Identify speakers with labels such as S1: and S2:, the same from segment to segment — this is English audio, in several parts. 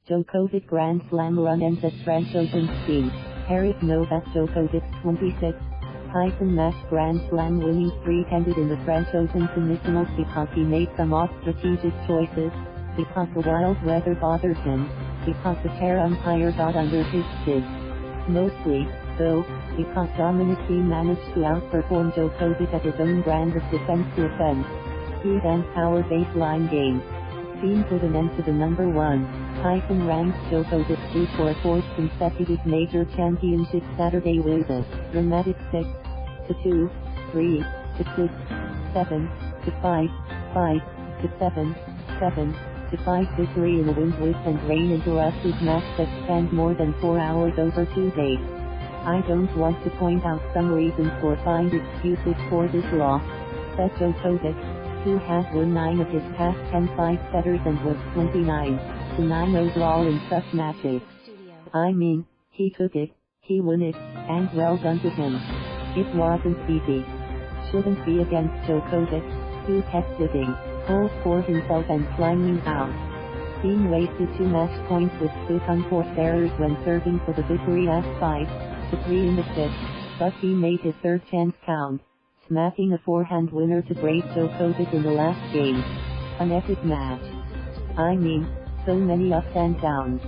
S1: Djokovic Grand Slam run ends at French Open Thiem. Novak Djokovic 26. Match Grand Slam winning streak ended in the French Open semifinals because he made some off-strategic choices, because the wild weather bothered him, because the chair umpire got under his skin. Mostly, though, because Dominic Thiem managed to outperform Djokovic at his own brand of defense to offense. Speed and power baseline game. Thiem put an end to the number 1. Ranked Djokovic through for a fourth consecutive major championship Saturday with a dramatic 6-2, 3-6, 7-5, 5-7, 7-5 victory in a wind whip and rain interrupted match that spanned more than 4 hours over 2 days. I don't want to point out some reasons or find excuses for this loss, said Djokovic, who has won 9 of his past 10 5-setters and was 29-9 overall in such matches. I mean, he took it, he won it, and well done to him. It wasn't easy. Shouldn't be against Djokovic, who kept hitting holes for himself and climbing out. Thiem wasted 2 match points with 2 unforced errors when serving for the victory at 5-3 in the 5th, but he made his third chance count, smacking a forehand winner to break Djokovic in the last game. An epic match. I mean, so many ups and downs.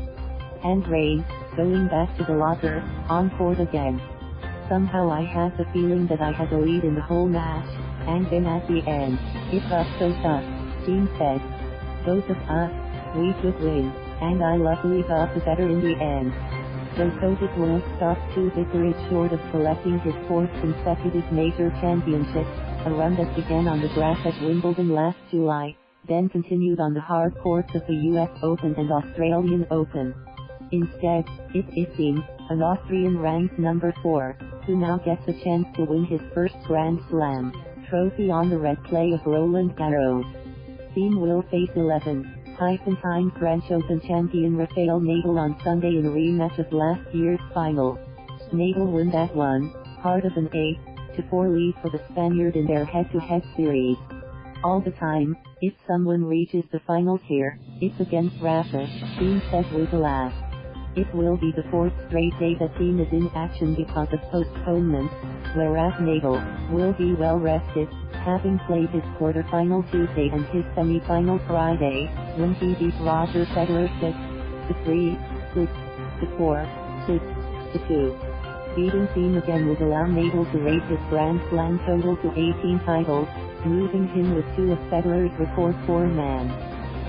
S1: And rain, going back to the locker, on court again. Somehow I had the feeling that I had the lead in the whole match, and then at the end, it got so tough, Thiem said. Both of us, we could win, and I luckily got the better in the end. Djokovic will stop 2 victories short of collecting his 4th consecutive major championship, a run that began on the grass at Wimbledon last July, then continued on the hard courts of the US Open and Australian Open. Instead, it is Thiem, an Austrian ranked number 4, who now gets a chance to win his first Grand Slam trophy on the red clay of Roland Garros. Thiem will face 11-time French Open champion Rafael Nadal on Sunday in a rematch of last year's final. Nadal won that one, part of an 8-4 lead for the Spaniard in their head-to-head series. All the time, if someone reaches the finals here, it's against Rafa, Thiem said with a laugh. It will be the 4th straight day that Thiem is in action because of postponements, whereas Nadal will be well rested, having played his quarterfinal Tuesday and his semifinal Friday, when he beat Roger Federer 6-3, 6-4, 6-2. Beating Thiem again would allow Nadal to raise his Grand Slam total to 18 titles, moving him with 2 of Federer's record for a man.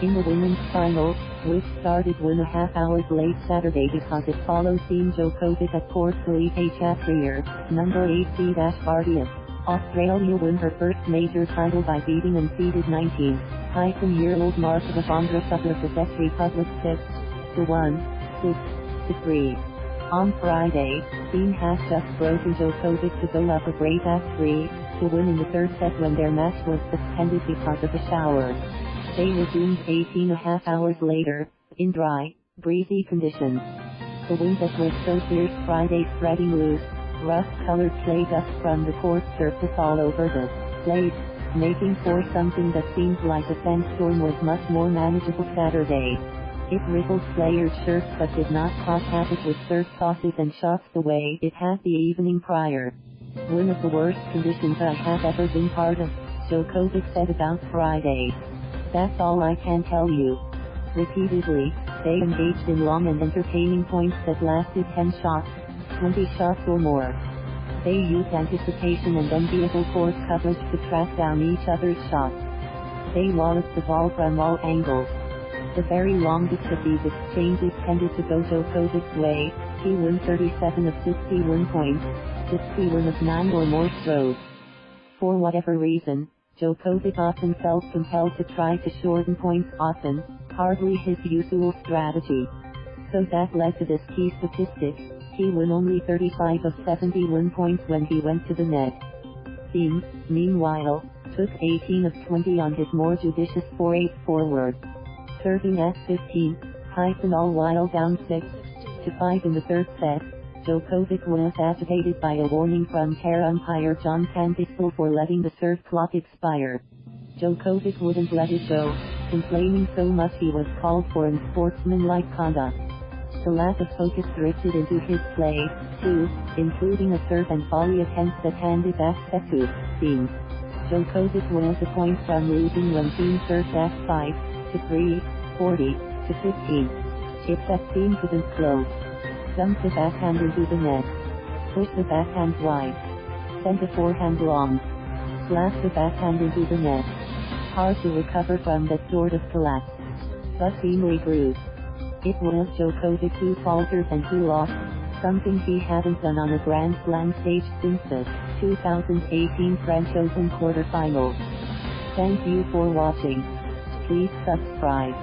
S1: In the women's final, which started 1.5 hours late Saturday because it followed Thiem-Djokovic at Court Philippe Chatrier, number 8 seed Ash Barty of Australia won her first major title by beating unseeded 19-year-old Marketa Vondrousova of the Czech Republic 6-1, 6-3. On Friday, Thiem has just broken Djokovic to go up a break at 3 to win in the 3rd set when their match was suspended because of a shower. They resumed 18.5 hours later, in dry, breezy conditions. The wind that was so fierce Friday spreading loose, rust-colored clay dust from the court surface all over the place, making for something that seemed like a sandstorm was much more manageable Saturday. It rippled players' shirts but did not cause havoc with serve tosses and shots the way it had the evening prior. One of the worst conditions I have ever been part of, Djokovic said about Friday. That's all I can tell you. Repeatedly, they engaged in long and entertaining points that lasted 10 shots, 20 shots or more. They used anticipation and enviable court coverage to track down each other's shots. They walloped the ball from all angles. The very longest of these exchanges tended to go Djokovic's way. He won 37 of 61 points, 61 of 9 or more strokes. For whatever reason, Djokovic often felt compelled to try to shorten points often, hardly his usual strategy. So that led to this key statistic: he won only 35 of 71 points when he went to the net. Thiem, meanwhile, took 18 of 20 on his more judicious 4-8 forward. Serving at 15, all while down 6-5 in the 3rd set, Djokovic was agitated by a warning from chair umpire Jaume Campistol for letting the serve clock expire. Djokovic wouldn't let it go, complaining so much he was called for unsportsmanlike conduct. The lack of focus drifted into his play, too, including a serve-and-volley attempt that handed back set to Thiem. Djokovic was a point from losing when Thiem served at 5-3, 40-15. Except Thiem couldn't close. Dumped the backhand into the net. Put the backhand wide. Sent a forehand long. Slashed the backhand into the net. Hard to recover from that sort of collapse. But Thiem regrouped. It was Djokovic who faltered and who lost, something he hadn't done on a Grand Slam stage since the 2018 French Open quarterfinals. Thank you for watching. Please subscribe.